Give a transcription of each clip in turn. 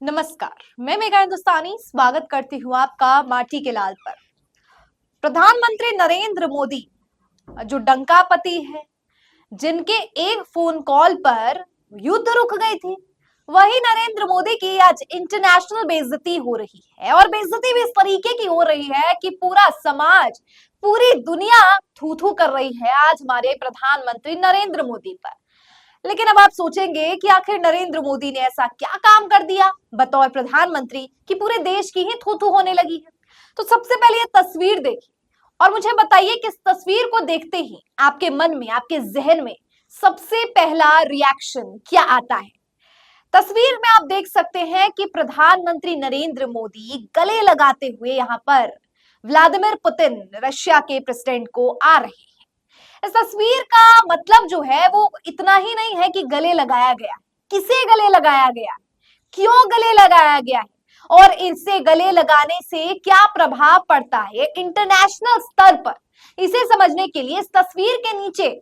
नमस्कार, मैं मेघा हिंदुस्तानी स्वागत करती हूँ आपका माटी के लाल पर। प्रधानमंत्री नरेंद्र मोदी जो डंकापति है, जिनके एक फोन कॉल पर युद्ध रुक गई थी, वही नरेंद्र मोदी की आज इंटरनेशनल बेइज्जती हो रही है। और बेइज्जती भी इस तरीके की हो रही है कि पूरा समाज, पूरी दुनिया थू थू कर रही है आज हमारे प्रधानमंत्री नरेंद्र मोदी पर। लेकिन अब आप सोचेंगे कि आखिर नरेंद्र मोदी ने ऐसा क्या काम कर दिया बतौर प्रधानमंत्री कि पूरे देश की ही थू थू होने लगी है। तो सबसे पहले ये तस्वीर देखिए और मुझे बताइए कि इस तस्वीर को देखते ही आपके मन में, आपके जहन में सबसे पहला रिएक्शन क्या आता है। तस्वीर में आप देख सकते हैं कि प्रधानमंत्री नरेंद्र मोदी गले लगाते हुए यहाँ पर व्लादिमीर पुतिन, रशिया के प्रेसिडेंट को आ रहे हैं। इस तस्वीर का मतलब जो है वो इतना ही नहीं है कि गले लगाया गया, किसे गले लगाया गया, क्यों गले लगाया गया है और इसे गले लगाने से क्या प्रभाव पड़ता है इंटरनेशनल स्तर पर। इसे समझने के लिए इस तस्वीर के नीचे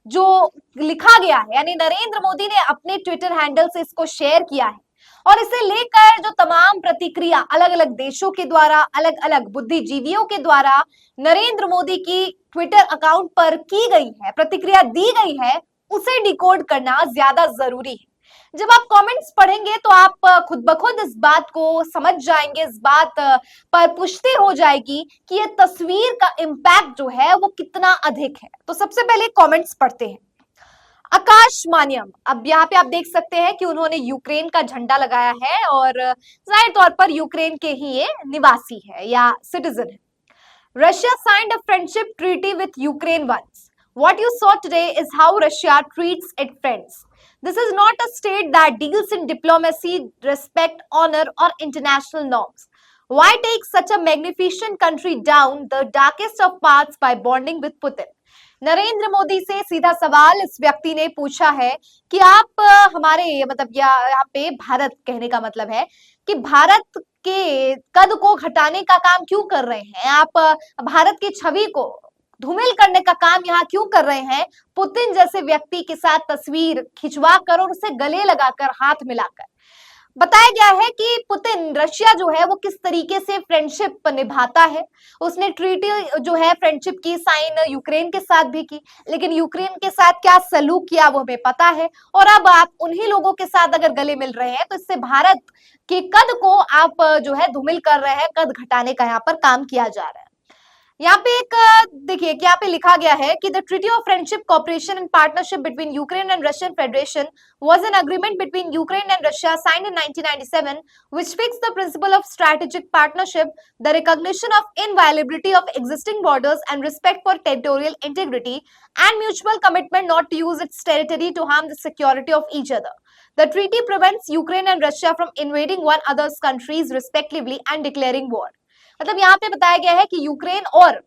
जो लिखा गया है, यानी नरेंद्र मोदी ने अपने ट्विटर हैंडल से इसको शेयर किया है और इसे लेकर जो तमाम प्रतिक्रिया अलग अलग देशों के द्वारा, अलग अलग बुद्धिजीवियों के द्वारा नरेंद्र मोदी की ट्विटर अकाउंट पर की गई है, प्रतिक्रिया दी गई है, उसे डिकोड करना ज्यादा जरूरी है। जब आप कमेंट्स पढ़ेंगे तो आप खुद ब खुद इस बात को समझ जाएंगे, इस बात पर पुष्टि हो जाएगी कि ये तस्वीर का इम्पैक्ट जो है वो कितना अधिक है। तो सबसे पहले कमेंट्स पढ़ते हैं। आकाश मान्यम, अब यहाँ पे आप देख सकते हैं कि उन्होंने यूक्रेन का झंडा लगाया है और जाहिर तौर पर यूक्रेन के ही ये निवासी है या सिटीजन है। Russia signed a friendship treaty with Ukraine once. What you saw today is how Russia treats its friends. This is not a state that deals in diplomacy, respect, honor, or international norms. Why take such a magnificent country down the darkest of paths by bonding with Putin? Narendra Modi से सीधा सवाल इस व्यक्ति ने पूछा है कि आप हमारे मतलब यहाँ पे भारत कहने का मतलब है कि भारत के कद को घटाने का काम क्यों कर रहे हैं आप, भारत की छवि को धूमिल करने का काम यहाँ क्यों कर रहे हैं, पुतिन जैसे व्यक्ति के साथ तस्वीर खिंचवा कर और उसे गले लगाकर, हाथ मिलाकर। बताया गया है कि पुतिन, रशिया जो है वो किस तरीके से फ्रेंडशिप निभाता है। उसने ट्रीटी जो है फ्रेंडशिप की साइन यूक्रेन के साथ भी की, लेकिन यूक्रेन के साथ क्या सलूक किया वो हमें पता है। और अब आप उन्हीं लोगों के साथ अगर गले मिल रहे हैं तो इससे भारत के कद को आप जो है धूमिल कर रहे हैं, कद घटाने का यहाँ पर काम किया जा रहा है। यहाँ पे एक देखिए कि यहाँ पे लिखा गया है कि the treaty of friendship, cooperation and partnership between Ukraine and Russian federation was an agreement between Ukraine and Russia signed in 1997 which fixed the principle of strategic partnership, the recognition of inviolability of existing borders and respect for territorial integrity and mutual commitment not to use its territory to harm the security of each other. The treaty prevents Ukraine and Russia from invading one another's countries respectively and declaring war. मतलब यहाँ पे बताया गया है कि Ukraine और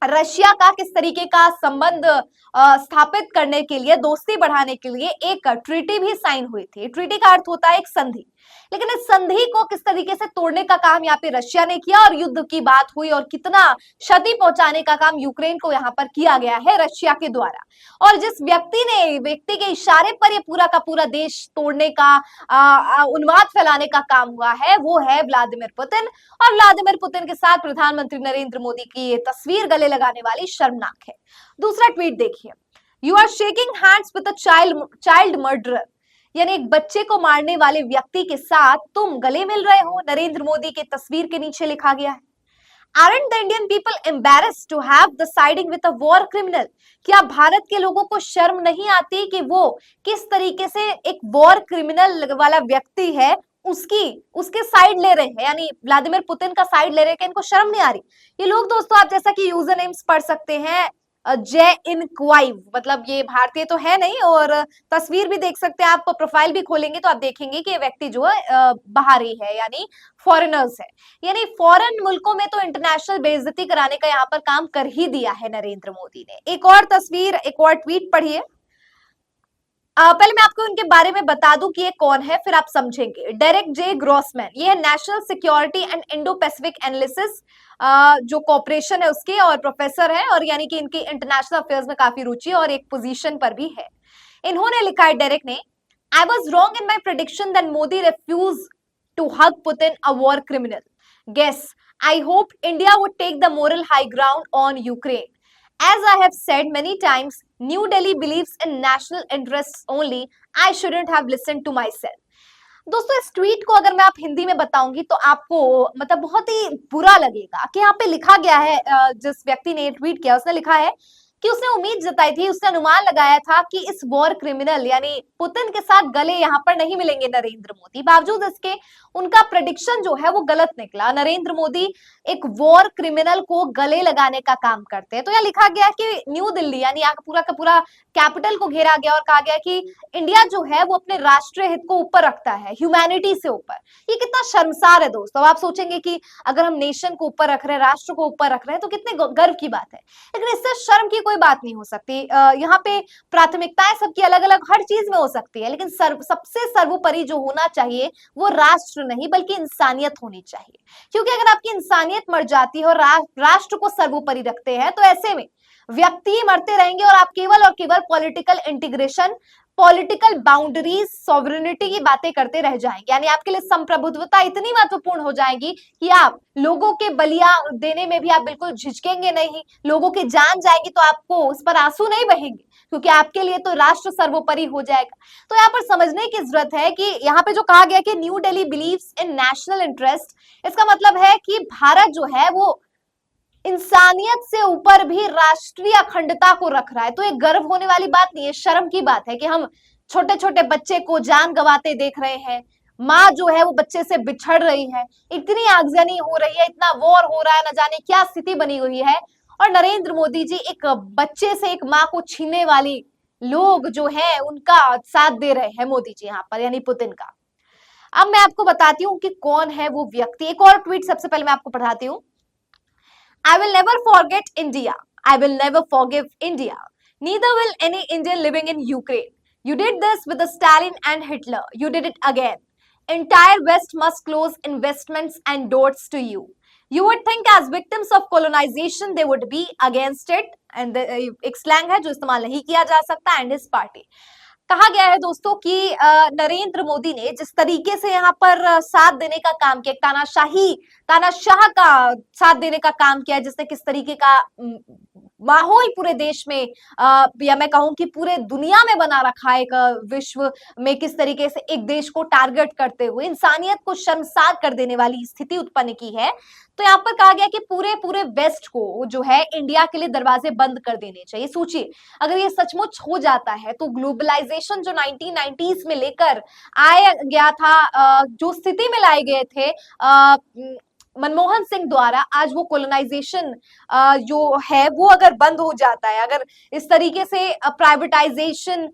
Russia का किस तरीके का संबंध स्थापित करने के लिए, दोस्ती बढ़ाने के लिए एक ट्रीटी भी साइन हुई थी। ट्रीटी का अर्थ होता है एक संधि, लेकिन इस संधि को किस तरीके से तोड़ने का काम यहाँ पे रशिया ने किया और युद्ध की बात हुई और कितना क्षति पहुंचाने का काम यूक्रेन को यहाँ पर किया गया है रशिया के द्वारा। और जिस व्यक्ति के इशारे पर ये पूरा का पूरा देश तोड़ने का, उन्माद फैलाने का काम हुआ है, वो है व्लादिमीर पुतिन। और व्लादिमीर पुतिन के साथ प्रधानमंत्री नरेंद्र मोदी की ये तस्वीर गले लगाने वाली शर्मनाक है। दूसरा ट्वीट देखिए, you are shaking hands with a child murderer, यानी एक बच्चे को मारने वाले व्यक्ति के साथ तुम गले मिल रहे हो, नरेंद्र मोदी के तस्वीर के नीचे लिखा गया है। Aren't the Indian people embarrassed to have the siding with a war criminal? क्या भारत के लोगों को शर्म नहीं आती कि वो किस तरीके से एक वॉर क्रिमिनल वाला व्यक्ति है उसके साइड ले रहे हैं, यानी व्लादिमीर पुतिन का साइड ले रहे हैं, कि इनको शर्म नहीं आ रही। ये लोग दोस्तों आप जैसा कि यूजर नेम्स पढ़ सकते हैं, जय इन क्वाइव, मतलब ये भारतीय तो है नहीं, और तस्वीर भी देख सकते हैं आप, प्रोफाइल भी खोलेंगे तो आप देखेंगे कि ये व्यक्ति जो है बाहरी है, यानी फॉरेनर्स है। यानी फॉरेन मुल्कों में तो इंटरनेशनल बेइज्जती कराने का यहाँ पर काम कर ही दिया है नरेंद्र मोदी ने। एक और तस्वीर, एक और ट्वीट पढ़िए। पहले मैं आपको इनके बारे में बता दूं कि ये कौन है, फिर आप समझेंगे। डेरेक जे ग्रॉसमैन, ये है national security and Indo Pacific analysis जो कॉपरेशन है उसके और प्रोफेसर है, और यानी कि इनकी इंटरनेशनल अफेयर्स में काफी रुचि है और एक पोजीशन पर भी है। इन्होंने लिखा है डेरेक ने, I was wrong in my prediction that Modi refuse to hug Putin, a war criminal. Guess, I hope India would take the moral high ground on Ukraine. As I have said many times, New Delhi believes in national interests only. I shouldn't have listened to myself. दोस्तों इस tweet को अगर मैं आप हिंदी में बताऊंगी तो आपको मतलब बहुत ही बुरा लगेगा कि यहाँ पे लिखा गया है, जिस व्यक्ति ने ट्वीट किया उसने लिखा है कि उसने उम्मीद जताई थी, उसने अनुमान लगाया था कि इस वॉर क्रिमिनल यानी पुतिन के साथ गले यहाँ पर नहीं मिलेंगे नरेंद्र मोदी। बावजूद इसके उनका प्रेडिक्शन जो है वो गलत निकला। नरेंद्र मोदी एक वॉर क्रिमिनल को गले लगाने का काम करते हैं। तो यहाँ लिखा गया कि न्यू दिल्ली यानी यहाँ पूरा का पूरा कैपिटल को घेरा गया और कहा गया कि इंडिया जो है वो अपने राष्ट्रीय हित को ऊपर रखता है, ह्यूमैनिटी से ऊपर। ये कितना शर्मसार है दोस्तों। आप सोचेंगे कि अगर हम नेशन को ऊपर रख रहे हैं, राष्ट्र को ऊपर रख रहे हैं तो कितने गर्व की बात है, लेकिन इससे शर्म की कोई बात नहीं हो सकती। यहाँ पे प्राथमिकताएं सबकी अलग अलग हर चीज में हो सकती है, लेकिन सबसे सर्वोपरि जो होना चाहिए वो राष्ट्र नहीं बल्कि इंसानियत होनी चाहिए। क्योंकि अगर आपकी इंसानियत मर जाती है और राष्ट्र को सर्वोपरि रखते हैं तो ऐसे में व्यक्ति मरते रहेंगे और आप केवल और केवल political integration, political boundaries, sovereignty की बातें करते रह जाएंगे। यानी आपके लिए संप्रभुत्वता इतनी महत्वपूर्ण हो जाएगी कि आप लोगों के बलिया देने में भी आप बिल्कुल झिझकेंगे नहीं। लोगों की जान जाएगी तो आपको उस पर आंसू नहीं बहेंगे, क्योंकि आपके लिए तो राष्ट्र सर्वोपरि हो जाएगा। तो यहाँ पर समझने की जरूरत है कि यहाँ पे जो कहा गया कि new Delhi believes in national interest, इसका मतलब है कि भारत जो है वो इंसानियत से ऊपर भी राष्ट्रीय अखंडता को रख रहा है। तो ये गर्व होने वाली बात नहीं है, शर्म की बात है कि हम छोटे छोटे बच्चे को जान गंवाते देख रहे हैं, माँ जो है वो बच्चे से बिछड़ रही है, इतनी आगजनी हो रही है, इतना वॉर हो रहा है, न जाने क्या स्थिति बनी हुई है, और नरेंद्र मोदी जी एक बच्चे से एक माँ को छीनने वाली लोग जो है उनका साथ दे रहे हैं मोदी जी यहाँ पर, यानी पुतिन का। अब मैं आपको बताती हूँ कि कौन है वो व्यक्ति। एक और ट्वीट सबसे पहले मैं आपको पढ़ाती हूँ। I will never forget India. I will never forgive India. Neither will any Indian living in Ukraine. You did this with the Stalin and Hitler. You did it again. Entire West must close investments and doors to you. You would think as victims of colonization they would be against it. And एक slang है जो इस्तेमाल नहीं किया जा सकता, and his party. कहा गया है दोस्तों कि नरेंद्र मोदी ने जिस तरीके से यहाँ पर साथ देने का काम किया, तानाशाह का साथ देने का काम किया, जिसने किस तरीके का माहौल पूरे देश में या मैं कहूं कि पूरे दुनिया में बना रखा है, एक विश्व में किस तरीके से एक देश को टारगेट करते हुए इंसानियत को शर्मसार कर देने वाली स्थिति उत्पन्न की है। तो यहाँ पर कहा गया कि पूरे वेस्ट को जो है इंडिया के लिए दरवाजे बंद कर देने चाहिए। सोचिए अगर ये सचमुच हो जाता है तो ग्लोबलाइजेशन जो 1990s में लेकर आया गया था, जो स्थिति में लाए गए थे मनमोहन सिंह द्वारा, आज वो कोलोनाइजेशन जो है वो अगर बंद हो जाता है, अगर इस तरीके से प्राइवेटाइजेशन,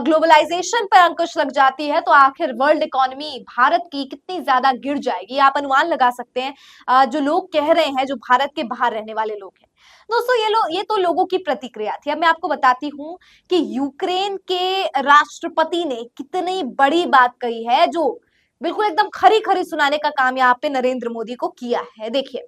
ग्लोबलाइजेशन पर अंकुश लग जाती है, तो आखिर वर्ल्ड इकोनॉमी भारत की कितनी ज्यादा गिर जाएगी। आप अनुमान लगा सकते हैं जो लोग कह रहे हैं, जो भारत के बाहर रहने वाले लोग हैं। दोस्तों ये तो लोगों की प्रतिक्रिया थी। अब मैं आपको बताती हूँ कि यूक्रेन के राष्ट्रपति ने कितनी बड़ी बात कही है, जो बिल्कुल एकदम खरी खरी सुनाने का काम यहाँ पे नरेंद्र मोदी को किया है। देखिए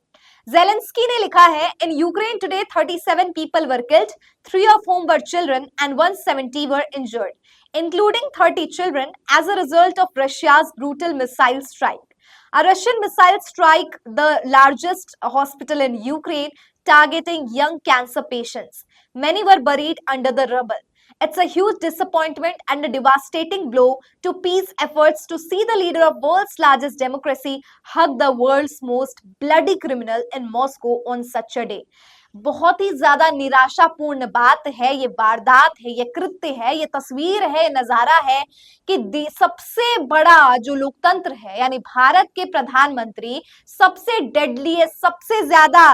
जेलेंस्की ने लिखा है, in Ukraine today 37 people were killed, 3 of whom were children and 170 were injured, including 30 children as a result of Russia's brutal missile strike. A Russian missile strike the largest hospital in Ukraine, targeting young cancer patients. Many were buried under the rubble. It's a huge disappointment and a devastating blow to peace efforts to see the leader of world's largest democracy hug the world's most bloody criminal in Moscow on such a day. बहुत ही ज्यादा निराशापूर्ण बात है, ये वारदात है, ये कृत्य है, ये तस्वीर है, नजारा है कि सबसे बड़ा जो लोकतंत्र है यानी भारत के प्रधानमंत्री सबसे डेडलीएस्ट, सबसे ज्यादा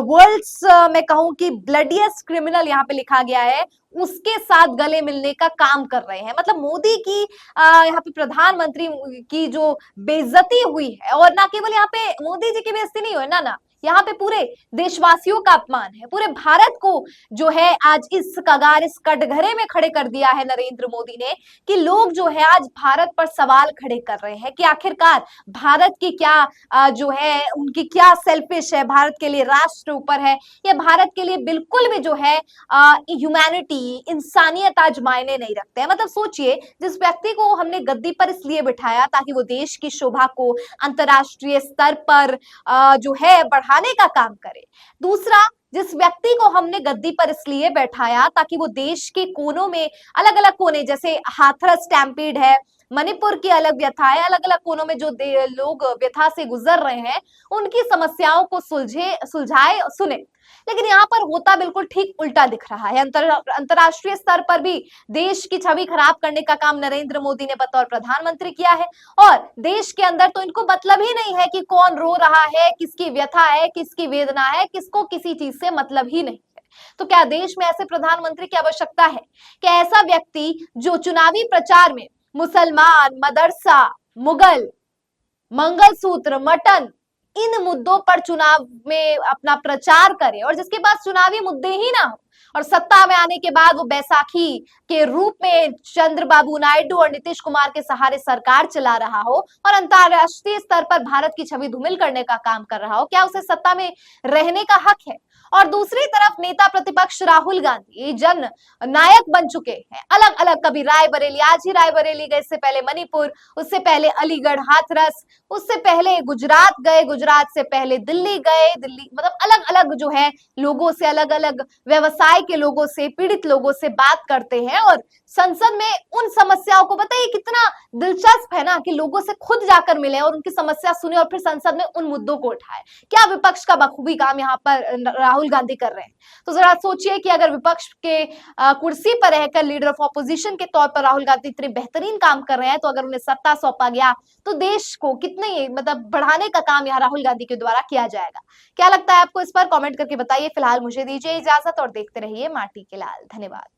वर्ल्ड्स में कहूं कि ब्लडीएस्ट क्रिमिनल यहाँ पे लिखा गया है, उसके साथ गले मिलने का काम कर रहे हैं। मतलब मोदी की यहाँ पे प्रधानमंत्री की जो बेइज्जती हुई है, और ना केवल यहाँ पे मोदी जी की बेइज्जती नहीं हुई ना, यहाँ पे पूरे देशवासियों का अपमान है, पूरे भारत को जो है आज इस कगार, इस कटघरे में खड़े कर दिया है नरेंद्र मोदी ने, कि लोग जो है आज भारत पर सवाल खड़े कर रहे हैं कि आखिरकार भारत की क्या जो है उनकी क्या सेल्फिश है, भारत के लिए राष्ट्र ऊपर है, या भारत के लिए बिल्कुल भी जो है ह्यूमैनिटी, इंसानियत आज मायने नहीं रखते हैं। मतलब सोचिए, जिस व्यक्ति को हमने गद्दी पर इसलिए बिठाया ताकि वो देश की शोभा को अंतर्राष्ट्रीय स्तर पर जो है बढ़ाने का काम करे, दूसरा जिस व्यक्ति को हमने गद्दी पर इसलिए बैठाया ताकि वो देश के कोनों में, अलग अलग कोने, जैसे हाथरस स्टैम्पीड है, मणिपुर की अलग व्यथा है, अलग अलग कोनों में जो लोग व्यथा से गुजर रहे हैं, उनकी समस्याओं को सुलझाए, सुने। लेकिन यहाँ पर होता बिल्कुल ठीक उल्टा दिख रहा है। अंतरराष्ट्रीय स्तर पर भी देश की छवि खराब करने का काम नरेंद्र मोदी ने बतौर प्रधानमंत्री किया है, और देश के अंदर तो इनको मतलब ही नहीं है कि कौन रो रहा है, किसकी व्यथा है, किसकी वेदना है, किसको किसी चीज से मतलब ही नहीं है। तो क्या देश में ऐसे प्रधानमंत्री की आवश्यकता है? क्या ऐसा व्यक्ति जो चुनावी प्रचार में मुसलमान, मदरसा, मुगल, मंगलसूत्र, मटन, इन मुद्दों पर चुनाव में अपना प्रचार करे, और जिसके पास चुनावी मुद्दे ही ना हो, और सत्ता में आने के बाद वो बैसाखी के रूप में चंद्रबाबू नायडू और नीतीश कुमार के सहारे सरकार चला रहा हो और अंतरराष्ट्रीय स्तर पर भारत की छवि धूमिल करने का काम कर रहा हो, क्या उसे सत्ता में रहने का हक है? और दूसरी तरफ नेता प्रतिपक्ष राहुल गांधी जन नायक बन चुके हैं, अलग अलग, कभी रायबरेली, आज ही रायबरेली गए, इससे पहले मणिपुर, उससे पहले अलीगढ़, हाथरस, उससे पहले गुजरात गए, गुजरात से पहले दिल्ली गए, दिल्ली, मतलब अलग अलग जो है लोगों से, अलग अलग व्यवसाय के लोगों से, पीड़ित लोगों से बात करते हैं, और संसद में उन समस्याओं को, बताइए कितना दिलचस्प है ना, कि लोगों से खुद जाकर मिले और उनकी समस्या सुने और फिर संसद में उन मुद्दों को उठाए। क्या विपक्ष का बखूबी काम यहाँ पर राहुल गांधी कर रहे हैं। तो जरा सोचिए कि अगर विपक्ष के कुर्सी पर रहकर लीडर ऑफ ऑपोजिशन के तौर पर राहुल गांधी इतने बेहतरीन काम कर रहे हैं, तो अगर उन्हें सत्ता सौंपा गया तो देश को कितने मतलब बढ़ाने का काम यहाँ राहुल गांधी के द्वारा किया जाएगा। क्या लगता है आपको? इस पर कमेंट करके बताइए। फिलहाल मुझे दीजिए इजाजत और देखते रहिए माटी के लाल। धन्यवाद।